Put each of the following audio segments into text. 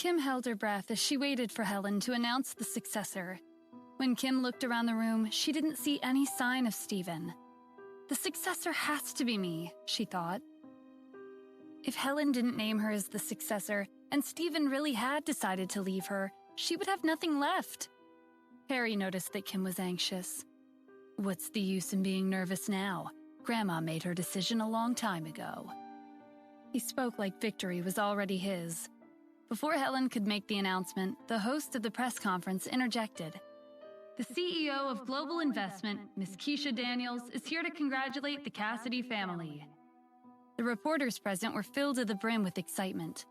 Kim held her breath as she waited for Helen to announce the successor. When Kim looked around the room, she didn't see any sign of Stephen. The successor has to be me, she thought. If Helen didn't name her as the successor, and Stephen really had decided to leave her, she would have nothing left. Harry noticed that Kim was anxious. What's the use in being nervous now? Grandma made her decision a long time ago. He spoke like victory was already his. Before Helen could make the announcement, the host of the press conference interjected. The CEO of Global Investment, Miss Keisha Daniels, is here to congratulate the Cassidy family. The reporters present were filled to the brim with excitement.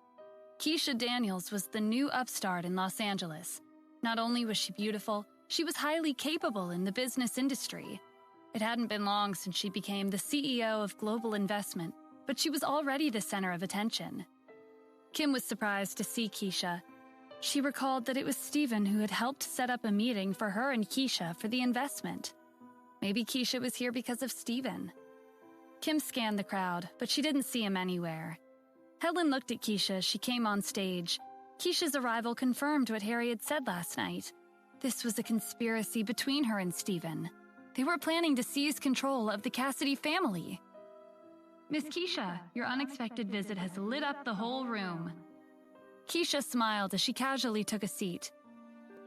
Keisha Daniels was the new upstart in Los Angeles. Not only was she beautiful, she was highly capable in the business industry. It hadn't been long since she became the CEO of Global Investment, but she was already the center of attention. Kim was surprised to see Keisha. She recalled that it was Stephen who had helped set up a meeting for her and Keisha for the investment. Maybe Keisha was here because of Stephen. Kim scanned the crowd, but she didn't see him anywhere. Helen looked at Keisha as she came on stage. Keisha's arrival confirmed what Harry had said last night. This was a conspiracy between her and Stephen. They were planning to seize control of the Cassidy family. Miss Keisha, your unexpected visit has lit up the whole room. Keisha smiled as she casually took a seat.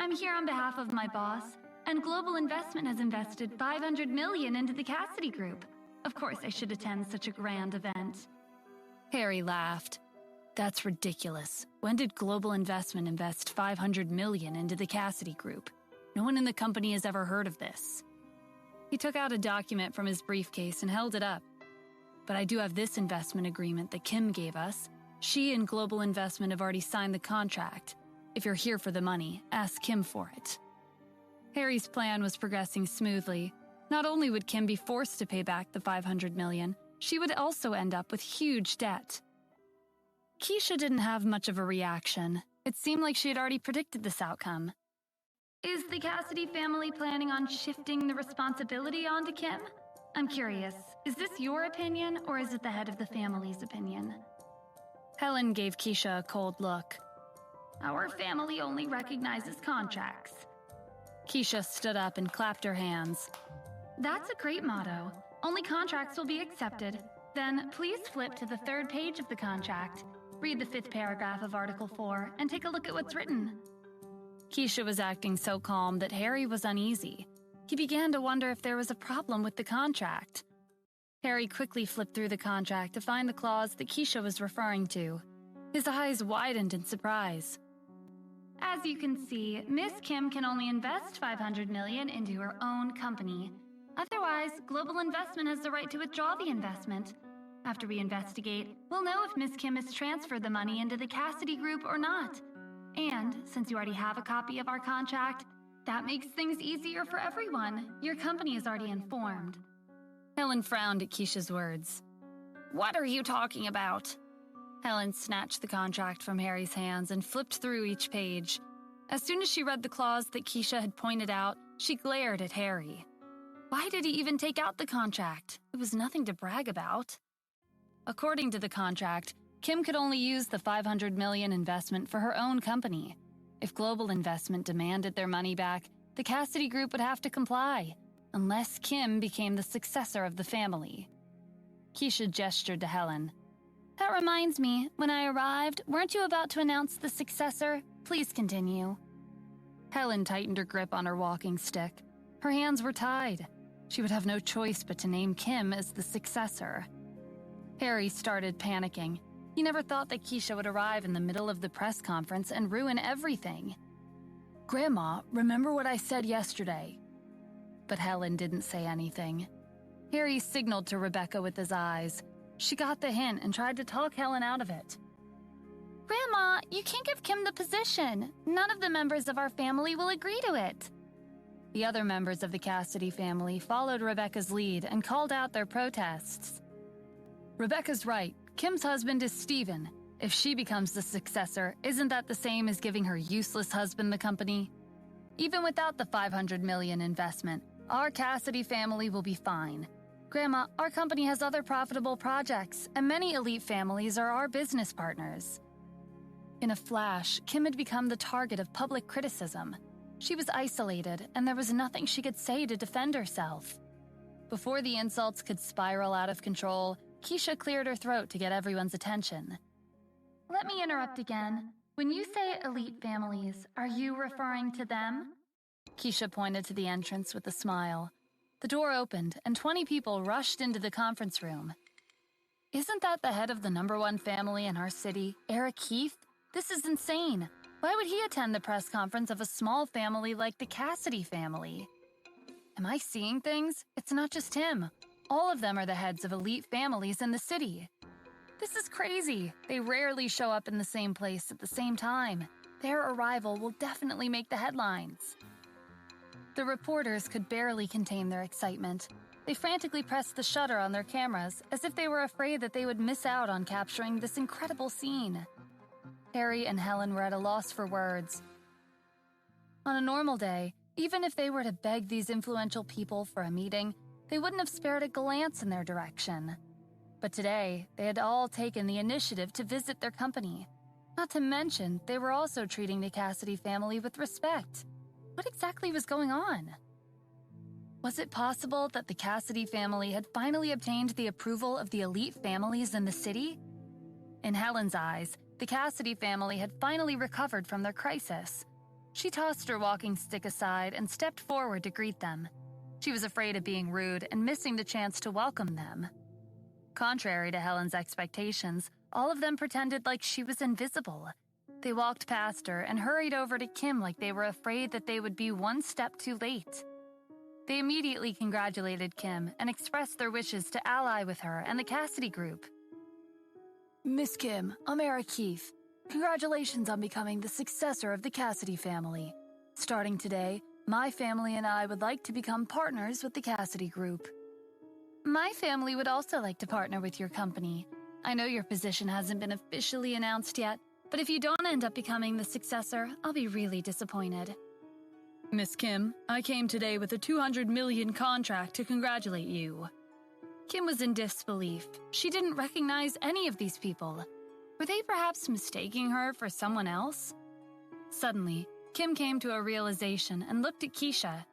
I'm here on behalf of my boss, and Global Investment has invested $500 million into the Cassidy Group. Of course I should attend such a grand event. Harry laughed. That's ridiculous. When did Global Investment invest $500 million into the Cassidy Group? No one in the company has ever heard of this. He took out a document from his briefcase and held it up. But I do have this investment agreement that Kim gave us. She and Global Investment have already signed the contract. If you're here for the money, ask Kim for it. Harry's plan was progressing smoothly. Not only would Kim be forced to pay back the $500 million, she would also end up with huge debt. Keisha didn't have much of a reaction. It seemed like she had already predicted this outcome. Is the Cassidy family planning on shifting the responsibility onto Kim? I'm curious, is this your opinion or is it the head of the family's opinion? Helen gave Keisha a cold look. Our family only recognizes contracts. Keisha stood up and clapped her hands. That's a great motto. Only contracts will be accepted. Then please flip to the 3rd page of the contract. Read the 5th paragraph of Article 4 and take a look at what's written. Keisha was acting so calm that Harry was uneasy. He began to wonder if there was a problem with the contract. Harry quickly flipped through the contract to find the clause that Keisha was referring to. His eyes widened in surprise. As you can see, Miss Kim can only invest $500 million into her own company. Otherwise, Global Investment has the right to withdraw the investment. After we investigate, we'll know if Miss Kim has transferred the money into the Cassidy Group or not. And, since you already have a copy of our contract, that makes things easier for everyone. Your company is already informed. Helen frowned at Keisha's words. What are you talking about? Helen snatched the contract from Harry's hands and flipped through each page. As soon as she read the clause that Keisha had pointed out, she glared at Harry. Why did he even take out the contract? It was nothing to brag about. According to the contract, Kim could only use the $500 million investment for her own company. If Global Investment demanded their money back, the Cassidy Group would have to comply, unless Kim became the successor of the family. Keisha gestured to Helen. That reminds me, when I arrived, weren't you about to announce the successor? Please continue. Helen tightened her grip on her walking stick. Her hands were tied. She would have no choice but to name Kim as the successor. Harry started panicking. He never thought that Keisha would arrive in the middle of the press conference and ruin everything. Grandma, remember what I said yesterday? But Helen didn't say anything. Harry signaled to Rebecca with his eyes. She got the hint and tried to talk Helen out of it. Grandma, you can't give Kim the position. None of the members of our family will agree to it. The other members of the Cassidy family followed Rebecca's lead and called out their protests. Rebecca's right. Kim's husband is Stephen. If she becomes the successor, isn't that the same as giving her useless husband the company? Even without the $500 million investment, our Cassidy family will be fine. Grandma, our company has other profitable projects, and many elite families are our business partners. In a flash, Kim had become the target of public criticism. She was isolated, and there was nothing she could say to defend herself. Before the insults could spiral out of control, Keisha cleared her throat to get everyone's attention. Let me interrupt again. When you say elite families, are you referring to them? Keisha pointed to the entrance with a smile. The door opened, and 20 people rushed into the conference room. Isn't that the head of the #1 family in our city, Eric Heath? This is insane. Why would he attend the press conference of a small family like the Cassidy family? Am I seeing things? It's not just him. All of them are the heads of elite families in the city. This is crazy. They rarely show up in the same place at the same time. Their arrival will definitely make the headlines. The reporters could barely contain their excitement. They frantically pressed the shutter on their cameras as if they were afraid that they would miss out on capturing this incredible scene. Harry and Helen were at a loss for words. On a normal day, even if they were to beg these influential people for a meeting, they wouldn't have spared a glance in their direction. But today, they had all taken the initiative to visit their company. Not to mention, they were also treating the Cassidy family with respect. What exactly was going on? Was it possible that the Cassidy family had finally obtained the approval of the elite families in the city? In Helen's eyes, the Cassidy family had finally recovered from their crisis. She tossed her walking stick aside and stepped forward to greet them. She was afraid of being rude and missing the chance to welcome them. Contrary to Helen's expectations, all of them pretended like she was invisible. They walked past her and hurried over to Kim like they were afraid that they would be one step too late. They immediately congratulated Kim and expressed their wishes to ally with her and the Cassidy Group. Miss Kim, I'm Eric Heath. Congratulations on becoming the successor of the Cassidy family. Starting today, my family and I would like to become partners with the Cassidy Group. My family would also like to partner with your company. I know your position hasn't been officially announced yet, but if you don't end up becoming the successor, I'll be really disappointed. Miss Kim, I came today with a $200 million contract to congratulate you. Kim was in disbelief. She didn't recognize any of these people. Were they perhaps mistaking her for someone else? Suddenly, Kim came to a realization and looked at Keisha.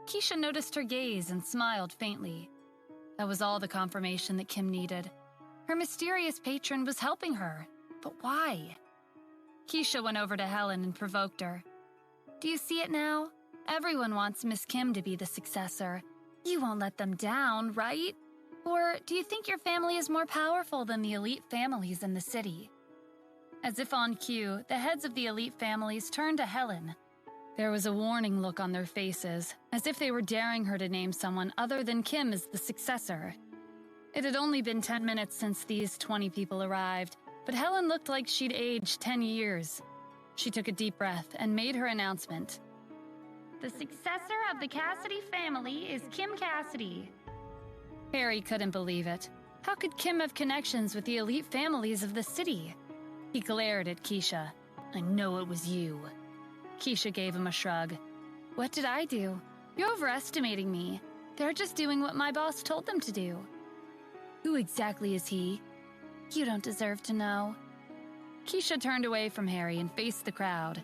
Keisha noticed her gaze and smiled faintly. That was all the confirmation that Kim needed. Her mysterious patron was helping her, but why? Keisha went over to Helen and provoked her. Do you see it now? Everyone wants Miss Kim to be the successor. You won't let them down, right? Or do you think your family is more powerful than the elite families in the city? As if on cue, the heads of the elite families turned to Helen. There was a warning look on their faces, as if they were daring her to name someone other than Kim as the successor. It had only been 10 minutes since these 20 people arrived, but Helen looked like she'd aged 10 years. She took a deep breath and made her announcement. The successor of the Cassidy family is Kim Cassidy. Harry couldn't believe it. How could Kim have connections with the elite families of the city? He glared at Keisha. I know it was you. Keisha gave him a shrug. What did I do? You're overestimating me. They're just doing what my boss told them to do. Who exactly is he? You don't deserve to know. Keisha turned away from Harry and faced the crowd.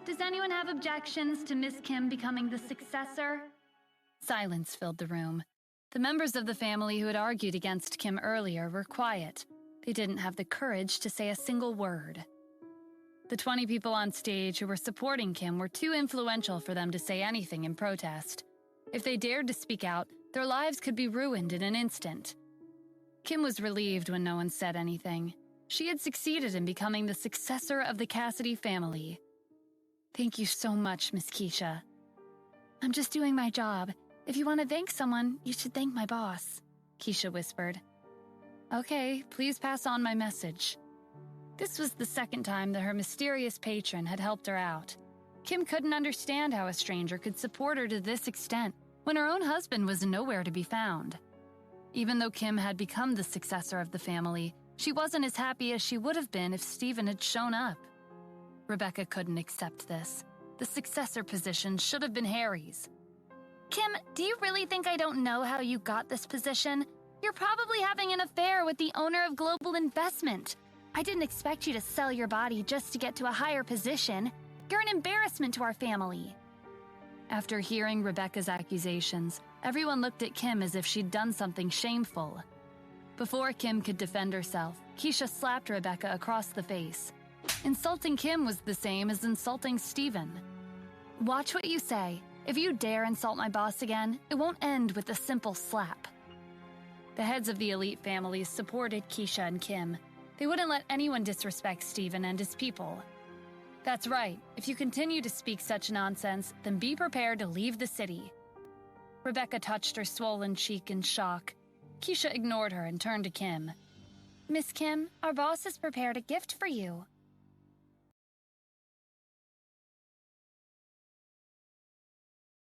Does anyone have objections to Miss Kim becoming the successor? Silence filled the room. The members of the family who had argued against Kim earlier were quiet. They didn't have the courage to say a single word. The 20 people on stage who were supporting Kim were too influential for them to say anything in protest. If they dared to speak out, their lives could be ruined in an instant. Kim was relieved when no one said anything. She had succeeded in becoming the successor of the Cassidy family. Thank you so much, Miss Keisha. I'm just doing my job. If you want to thank someone, you should thank my boss, Keisha whispered. Okay, please pass on my message. This was the second time that her mysterious patron had helped her out. Kim couldn't understand how a stranger could support her to this extent when her own husband was nowhere to be found. Even though Kim had become the successor of the family, she wasn't as happy as she would have been if Stephen had shown up. Rebecca couldn't accept this. The successor position should have been Harry's. Kim, do you really think I don't know how you got this position? You're probably having an affair with the owner of Global Investment. I didn't expect you to sell your body just to get to a higher position. You're an embarrassment to our family. After hearing Rebecca's accusations, everyone looked at Kim as if she'd done something shameful. Before Kim could defend herself, Keisha slapped Rebecca across the face. Insulting Kim was the same as insulting Stephen. Watch what you say. If you dare insult my boss again, it won't end with a simple slap. The heads of the elite families supported Keisha and Kim. They wouldn't let anyone disrespect Stephen and his people. That's right. If you continue to speak such nonsense, then be prepared to leave the city. Rebecca touched her swollen cheek in shock. Keisha ignored her and turned to Kim. Miss Kim, our boss has prepared a gift for you.